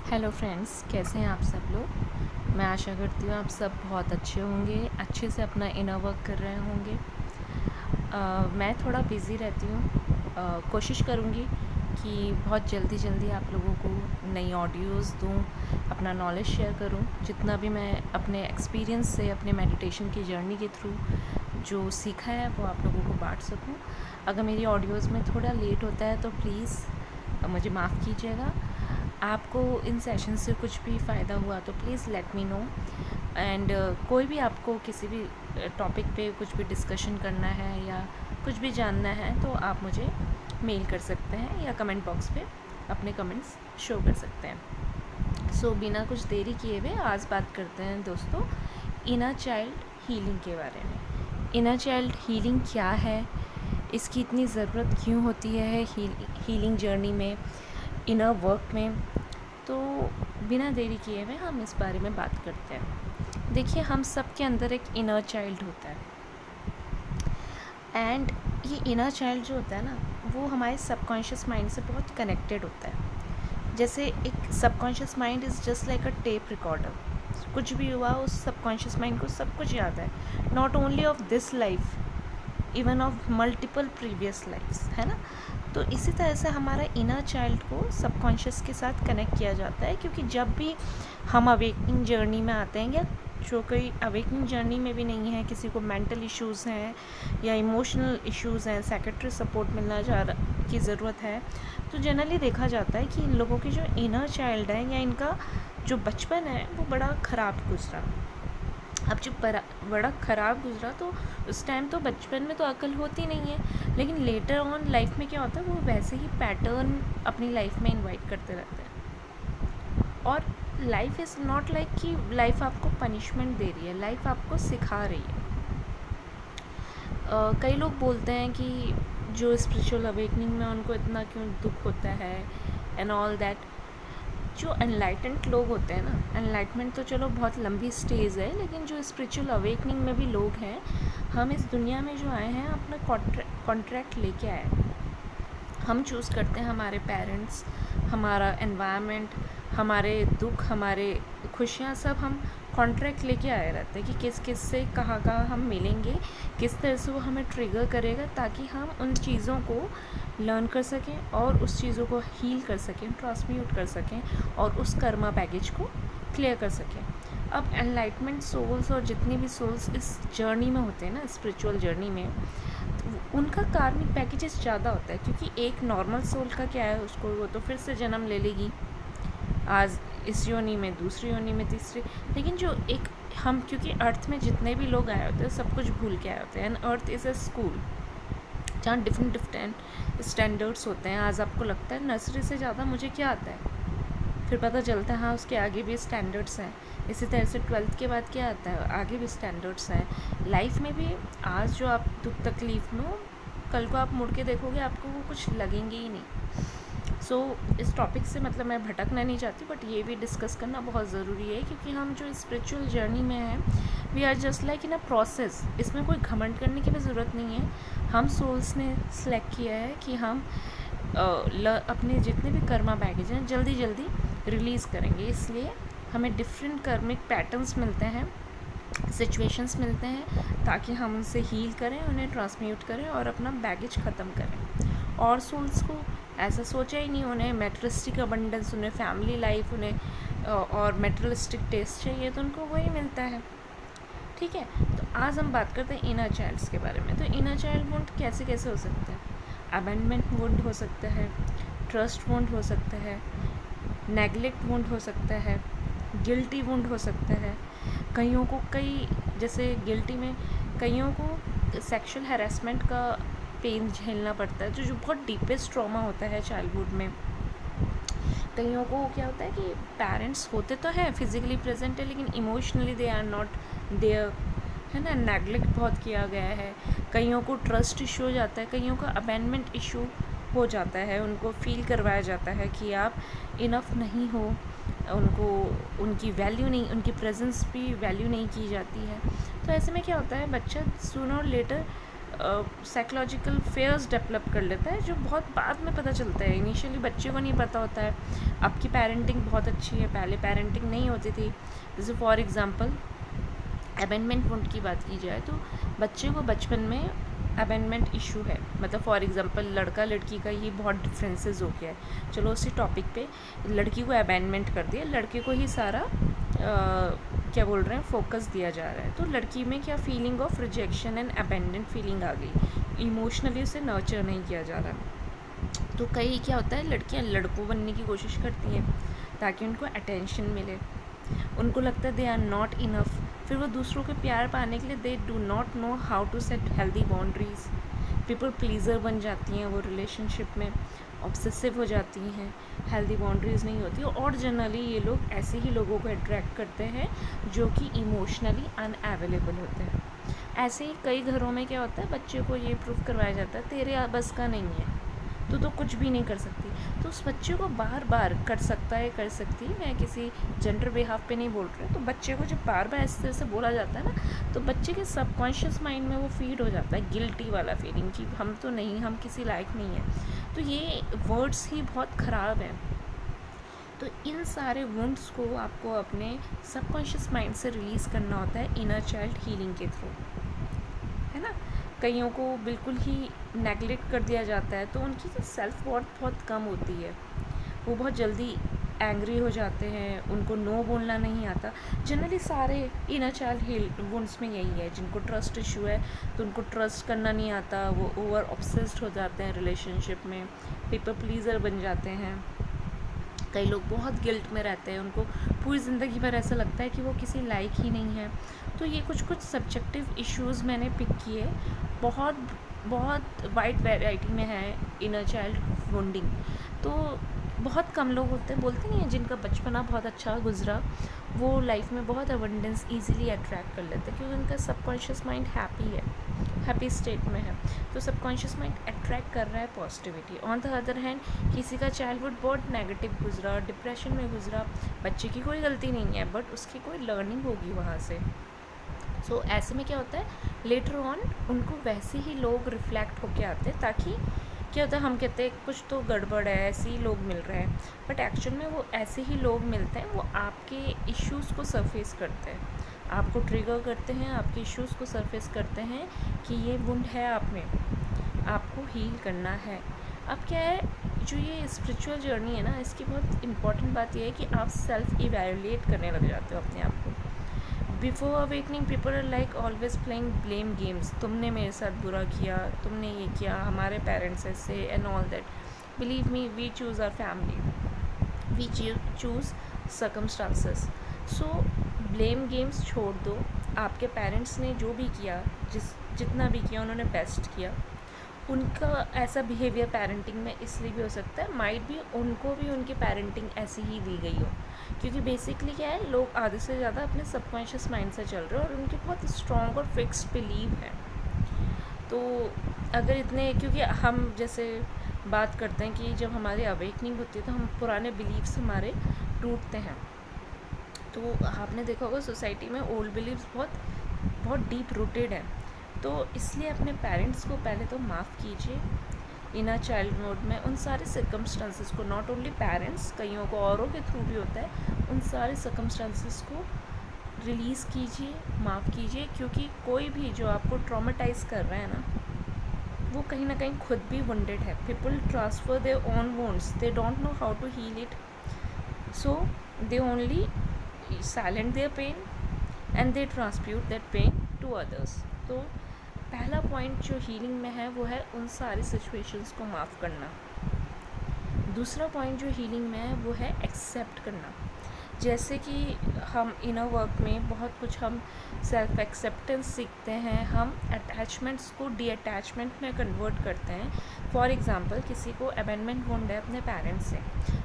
Hello friends, कैसे हैं आप सब लोग। मैं आशा करती हूँ आप सब बहुत अच्छे होंगे, अच्छे से अपना इनर वर्क कर रहे होंगे। मैं थोड़ा बिज़ी रहती हूँ। कोशिश करूँगी कि बहुत जल्दी जल्दी आप लोगों को नई ऑडियोज़ दूँ, अपना नॉलेज शेयर करूँ, जितना भी मैं अपने एक्सपीरियंस से अपने मेडिटेशन की जर्नी के थ्रू जो सीखा है वो आप लोगों को बांट सकूँ। अगर मेरी ऑडियोज़ में थोड़ा लेट होता है तो प्लीज़ मुझे माफ़ कीजिएगा। आपको इन सेशन से कुछ भी फ़ायदा हुआ तो please let me know. And कोई भी आपको किसी भी टॉपिक पे कुछ भी डिस्कशन करना है या कुछ भी जानना है तो आप मुझे मेल कर सकते हैं या कमेंट बॉक्स पे अपने कमेंट्स शो कर सकते हैं। सो बिना कुछ देरी किए हुए आज बात करते हैं दोस्तों इनर चाइल्ड हीलिंग के बारे में। इनर चाइल्ड हीलिंग क्या है, इसकी इतनी ज़रूरत क्यों होती है हीलिंग जर्नी में, इनर वर्क में। तो बिना देरी किए हुए हम इस बारे में बात करते हैं। देखिए, हम सब के अंदर एक इनर चाइल्ड होता है एंड ये इनर चाइल्ड जो होता है ना, वो हमारे सबकॉन्शियस माइंड से बहुत कनेक्टेड होता है। जैसे एक subconscious mind is just like a tape recorder. कुछ भी हुआ उस सबकॉन्शियस माइंड को सब कुछ याद है, not only of this life, even of multiple previous lives, है ना। तो इसी तरह से हमारा इनर चाइल्ड को सबकॉन्शियस के साथ कनेक्ट किया जाता है, क्योंकि जब भी हम अवेकनिंग जर्नी में आते हैं, या जो कोई अवेकनिंग जर्नी में भी नहीं है, किसी को मेंटल इश्यूज़ हैं या इमोशनल इश्यूज़ हैं, साइकेट्री सपोर्ट मिलना की ज़रूरत है, तो जनरली देखा जाता है कि इन लोगों की जो इनर चाइल्ड है या इनका जो बचपन है वो बड़ा ख़राब गुजरा। अब जब बड़ा ख़राब गुजरा तो उस टाइम तो बचपन में तो अकल होती नहीं है, लेकिन लेटर ऑन लाइफ में क्या होता है, वो वैसे ही पैटर्न अपनी लाइफ में इनवाइट करते रहते हैं। और लाइफ इज़ नॉट लाइक कि लाइफ आपको पनिशमेंट दे रही है, लाइफ आपको सिखा रही है। कई लोग बोलते हैं कि जो स्पिरिचुअल अवेकनिंग में उनको इतना क्यों दुख होता है एंड ऑल दैट। जो एनलाइटेंड लोग होते हैं ना, एनलाइटमेंट तो चलो बहुत लंबी स्टेज है, लेकिन जो स्पिरिचुअल अवेकनिंग में भी लोग हैं, हम इस दुनिया में जो आए हैं अपना कॉन्ट्रैक्ट लेके आए। हम चूज़ करते हैं हमारे पेरेंट्स, हमारा एनवायरनमेंट, हमारे दुख, हमारे खुशियाँ, सब हम कॉन्ट्रैक्ट लेके आए रहते हैं कि किस किस से कहाँ कहाँ हम मिलेंगे, किस तरह से वो हमें ट्रिगर करेगा, ताकि हम उन चीज़ों को लर्न कर सकें और उस चीज़ों को हील कर सकें, ट्रांसम्यूट कर सकें और उस कर्मा बैगेज को क्लियर कर सकें। अब एनलाइटमेंट सोल्स और जितनी भी सोल्स इस जर्नी में होते हैं ना, स्पिरिचुअल जर्नी में, उनका कार्मिक पैकेजेस ज़्यादा होता है, क्योंकि एक नॉर्मल सोल का क्या है, उसको वो तो फिर से जन्म ले लेगी, आज इस योनि में, दूसरी योनि में, तीसरी। लेकिन जो एक हम, क्योंकि अर्थ में जितने भी लोग आए होते हैं सब कुछ भूल के आए होते हैं, and earth is a school जहाँ डिफरेंट स्टैंडर्ड्स होते हैं। आज आपको लगता है नर्सरी से ज़्यादा मुझे क्या आता है, फिर पता चलता है हाँ उसके आगे भी स्टैंडर्ड्स हैं। इसी तरह से 12th के बाद क्या आता है, आगे भी स्टैंडर्ड्स हैं। लाइफ में भी आज जो आप दुख तकलीफ़ में हो, कल को आप मुड़ के देखोगे आपको वो कुछ लगेंगे ही नहीं। सो इस टॉपिक से मतलब मैं भटकना नहीं चाहती, बट ये भी डिस्कस करना बहुत ज़रूरी है, क्योंकि हम जो स्पिरिचुअल जर्नी में हैं, we are just like in a process. इसमें कोई घमंड करने की भी ज़रूरत नहीं है। हम सोल्स ने सेलेक्ट किया है कि हम अपने जितने भी कर्मा बैगेज हैं जल्दी जल्दी रिलीज़ करेंगे, इसलिए हमें डिफरेंट कर्मिक पैटर्न्स मिलते हैं, सिचुएशंस मिलते हैं, ताकि हम उनसे हील करें, उन्हें ट्रांसम्यूट करें और अपना बैगेज ख़त्म करें। और सोल्स को ऐसा सोचा ही नहीं, उन्हें मेटेरियलिस्टिक अबंडेंस, उन्हें फैमिली लाइफ, उन्हें और मेटेरियलिस्टिक टेस्ट चाहिए, तो उनको वही मिलता है। ठीक है, तो आज हम बात करते हैं इनर चाइल्ड्स के बारे में। तो इनर चाइल्ड वुंड कैसे कैसे हो सकते हैं। अबेंडमेंट वुंड हो सकता है, ट्रस्ट वुंड हो सकता है, नेगलेक्ट वुंड हो सकता है, गिल्टी वुंड हो सकता है। कईयों को जैसे गिल्टी में कईयों को सेक्सुअल हैरेसमेंट का पेन झेलना पड़ता है, जो बहुत डीपेस्ट ट्रॉमा होता है चाइल्डहुड में। कईयों को क्या होता है कि पेरेंट्स होते तो हैं, फिजिकली प्रेजेंट है, लेकिन emotionally they are not there, है ना, नेगलेक्ट बहुत किया गया है। कईयों को ट्रस्ट इशू हो जाता है, कईयों का अबैंडनमेंट इशू हो जाता है, उनको फील करवाया जाता है कि आप इनफ नहीं हो, उनको उनकी वैल्यू नहीं, उनकी प्रेजेंस भी वैल्यू नहीं की जाती है। तो ऐसे में क्या होता है, बच्चा सूनर और लेटर साइकोलॉजिकल फेयर्स डेवलप कर लेता है, जो बहुत बाद में पता चलता है। इनिशियली बच्चे को नहीं पता होता है। आपकी पेरेंटिंग बहुत अच्छी है, पहले पेरेंटिंग नहीं होती थी। जैसे फॉर एग्ज़ाम्पल अबेंडमेंट वुंड की बात की जाए, तो बच्चे को बचपन में अबेंडमेंट इशू है, मतलब फॉर एग्ज़ाम्पल लड़का लड़की का ये बहुत डिफरेंसेस हो गया है। चलो उसी टॉपिक पे, लड़की को अबेंडमेंट कर दिया, लड़के को ही सारा क्या बोल रहे हैं फोकस दिया जा रहा है। तो लड़की में क्या feeling of rejection and abandoned feeling आ गई, इमोशनली उसे नर्चर नहीं किया जा रहा। तो कई क्या होता है, लड़कियां लड़कों बनने की कोशिश करती हैं ताकि उनको अटेंशन मिले, उनको लगता है दे आर नॉट इनफ। फिर वो दूसरों के प्यार पाने के लिए they do not know how to set healthy boundaries, people pleaser बन जाती हैं वो रिलेशनशिप में, ऑब्सेसिव हो जाती हैं, हेल्दी बाउंड्रीज़ नहीं होती। और जनरली ये लोग ऐसे ही लोगों को अट्रैक्ट करते हैं जो कि इमोशनली अनअवेलेबल होते हैं। ऐसे ही कई घरों में क्या होता है, बच्चे को ये प्रूव करवाया जाता है तेरे बस का नहीं है, तो कुछ भी नहीं कर सकती। तो उस बच्चे को बार बार कर सकता है, कर सकती है, मैं किसी जेंडर बिहाफ पे नहीं बोल रही, तो बच्चे को जब बार बार इस तरह से बोला जाता है ना, तो बच्चे के सबकॉन्शियस माइंड में वो फीड हो जाता है गिल्टी वाला फीलिंग कि हम तो नहीं, हम किसी लायक नहीं हैं। तो ये वर्ड्स ही बहुत ख़राब हैं। तो इन सारे वुंड्स को आपको अपने सबकॉन्शियस माइंड से रिलीज़ करना होता है इनर चाइल्ड हीलिंग के थ्रू, है ना। कईयों को बिल्कुल ही नेगलेक्ट कर दिया जाता है, तो उनकी जो सेल्फ वर्थ बहुत कम होती है, वो बहुत जल्दी एंग्री हो जाते हैं, उनको नो बोलना नहीं आता। जनरली सारे इनर चाइल्ड वुंड्स में यही है, जिनको ट्रस्ट इशू है तो उनको ट्रस्ट करना नहीं आता, वो ओवर ऑब्सेस्ड हो जाते हैं रिलेशनशिप में, पीपल प्लीज़र बन जाते हैं। कई लोग बहुत गिल्ट में रहते हैं, उनको पूरी ज़िंदगी भर ऐसा लगता है कि वो किसी लायक ही नहीं है। तो ये कुछ सब्जेक्टिव इश्यूज़ मैंने पिक किए, बहुत बहुत वाइड वैरायटी में है इनर चाइल्ड वुंडिंग। तो बहुत कम लोग होते हैं, बोलते नहीं हैं, जिनका बचपना बहुत अच्छा गुजरा, वो लाइफ में बहुत अबंडेंस ईजिली अट्रैक्ट कर लेते हैं, क्योंकि उनका सबकॉन्शियस माइंड हैप्पी है, हैप्पी स्टेट में है। तो सबकॉन्शियस माइंड अट्रैक्ट कर रहा है positivity. On the other hand किसी का चाइल्डहुड बहुत नेगेटिव गुजरा, डिप्रेशन में गुजरा, बच्चे की कोई गलती नहीं है, बट उसकी कोई लर्निंग होगी वहाँ से। सो ऐसे में क्या होता है, लेटर ऑन उनको वैसे ही लोग रिफ्लेक्ट होके आते हैं, ताकि क्या होता है, हम कहते हैं कुछ तो गड़बड़ है, ऐसे ही लोग मिल रहे हैं, बट एक्चुअल में वो ऐसे ही लोग मिलते हैं, वो आपके इश्यूज़ को सरफेस करते हैं, आपको ट्रिगर करते हैं, आपके इश्यूज़ को सरफेस करते हैं कि ये वुंड है आप में, आपको हील करना है। अब क्या है, जो ये स्पिरिचुअल जर्नी है ना, इसकी बहुत इंपॉर्टेंट बात यह है कि आप सेल्फ इवैल्यूएट करने लग जाते हो अपने आप को। Before awakening people are like always playing blame games, तुमने मेरे साथ बुरा किया, तुमने ये किया, हमारे पेरेंट्स ऐसे and all that. Believe me, we choose our family, we choose circumstances. So blame games छोड़ दो, आपके पेरेंट्स ने जो भी किया, जितना भी किया उन्होंने बेस्ट किया। उनका ऐसा बिहेवियर पेरेंटिंग में इसलिए भी हो सकता है, माइट भी उनको भी उनकी पेरेंटिंग ऐसी ही दी गई हो, क्योंकि बेसिकली क्या है, लोग आधे से ज़्यादा अपने सबकॉन्शियस माइंड से चल रहे हैं और उनके बहुत स्ट्रॉन्ग और फिक्स्ड बिलीव है। तो अगर इतने, क्योंकि हम जैसे बात करते हैं कि जब हमारी अवेकनिंग होती है तो हम पुराने बिलीव्स हमारे टूटते हैं। तो आपने देखा होगा सोसाइटी में ओल्ड बिलीव्स बहुत डीप रूटेड हैं। तो इसलिए अपने पेरेंट्स को पहले तो माफ़ कीजिए इनर चाइल्ड मोड में, उन सारे सर्कमस्टांसेस को, नॉट ओनली पेरेंट्स, कईयों को औरों के थ्रू भी होता है, उन सारे सर्कमस्टांसेस को रिलीज़ कीजिए, माफ़ कीजिए। क्योंकि कोई भी जो आपको ट्रॉमेटाइज़ कर रहा है ना, वो कहीं ना कहीं खुद भी वुंडेड है। People transfer their own wounds, they don't know how to heal it, so they only silent their pain and they transmute that pain to others. तो पहला पॉइंट जो हीलिंग में है वो है उन सारी सिचुएशंस को माफ़ करना। दूसरा पॉइंट जो हीलिंग में है वो है एक्सेप्ट करना। जैसे कि हम इनर वर्क में बहुत कुछ हम सेल्फ एक्सेप्टेंस सीखते हैं, हम अटैचमेंट्स को डी अटैचमेंट में कन्वर्ट करते हैं। फॉर एग्ज़ाम्पल किसी को अबेंडमेंट वुंड है अपने पेरेंट्स से,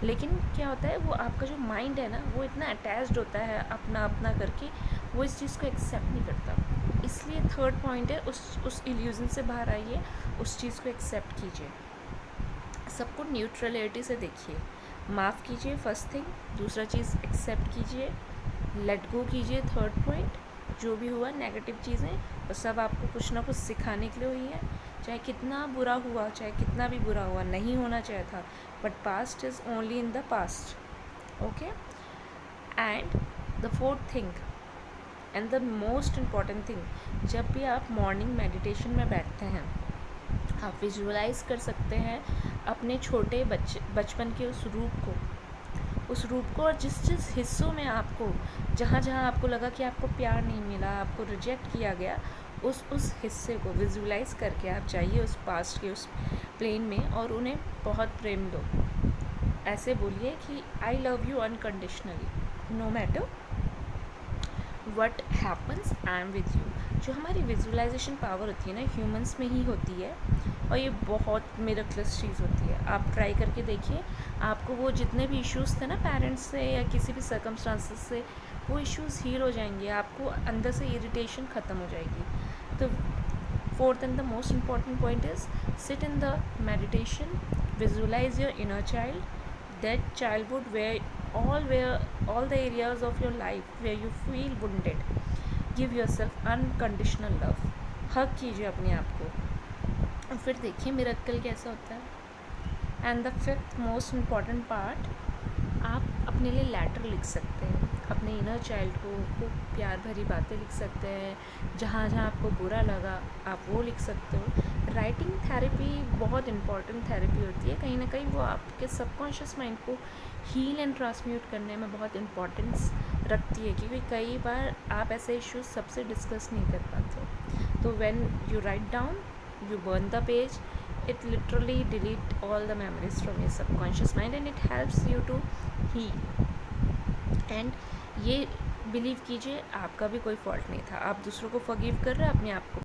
लेकिन क्या होता है, वो आपका जो माइंड है ना, वो इतना अटैच्ड होता है अपना अपना करके, वो इस चीज़ को एक्सेप्ट नहीं करता। इसलिए थर्ड पॉइंट है, उस इल्यूज़न से बाहर आइए, उस चीज़ को एक्सेप्ट कीजिए, सबको न्यूट्रलिटी से देखिए, माफ़ कीजिए फर्स्ट थिंग, दूसरा चीज़ एक्सेप्ट कीजिए, लेट गो कीजिए थर्ड पॉइंट, जो भी हुआ नेगेटिव चीज़ें वो सब आपको कुछ ना कुछ सिखाने के लिए हुई है, चाहे कितना बुरा हुआ, चाहे कितना भी बुरा हुआ, नहीं होना चाहिए था, but past is only in the past. Okay. And the fourth thing and the most important thing, जब भी आप मॉर्निंग मेडिटेशन में बैठते हैं, आप विजुअलाइज कर सकते हैं अपने छोटे बचपन के उस रूप को, और जिस जिस हिस्सों में आपको, जहाँ जहाँ आपको लगा कि आपको प्यार नहीं मिला, आपको रिजेक्ट किया गया, उस हिस्से को विजुअलाइज करके आप जाइए उस पास्ट के उस प्लेन में और उन्हें बहुत प्रेम दो. ऐसे बोलिए कि I love you unconditionally, no matter what happens, I am with you. जो हमारी विजुअलाइजेशन पावर होती है ना, ह्यूमंस में ही होती है, और ये बहुत मिरेकलस चीज़ होती है. आप ट्राई करके देखिए, आपको वो जितने भी इश्यूज़ थे ना पेरेंट्स से या किसी भी सर्कमस्टांसेस से, वो इश्यूज़ हील हो जाएंगे, आपको अंदर से इरिटेशन ख़त्म हो जाएगी. तो fourth and the most important point is sit in the meditation, visualise your inner child, that childhood where all the areas of your life where you feel wounded. Give yourself unconditional love. हग कीजिए अपने आप को और फिर देखिए miracle कैसा होता है. And the fifth most important part, आप अपने लिए लेटर लिख सकते हैं, अपने इनर चाइल्ड को प्यार भरी बातें लिख सकते हैं, जहाँ जहाँ आपको बुरा लगा आप वो लिख सकते हो. राइटिंग थेरेपी बहुत इंपॉर्टेंट थेरेपी होती है, कहीं ना कहीं वो आपके सबकॉन्शियस माइंड को हील एंड ट्रांसम्यूट करने में बहुत इंपॉर्टेंस रखती है, क्योंकि कई बार आप ऐसे इश्यूज सबसे डिस्कस नहीं कर पाते. तो when you write down, you burn the page, it literally delete all the memories from your subconscious mind and it helps you to heal. And ये बिलीव कीजिए आपका भी कोई फॉल्ट नहीं था, आप दूसरों को फॉरगिव कर रहे हैं, अपने आप को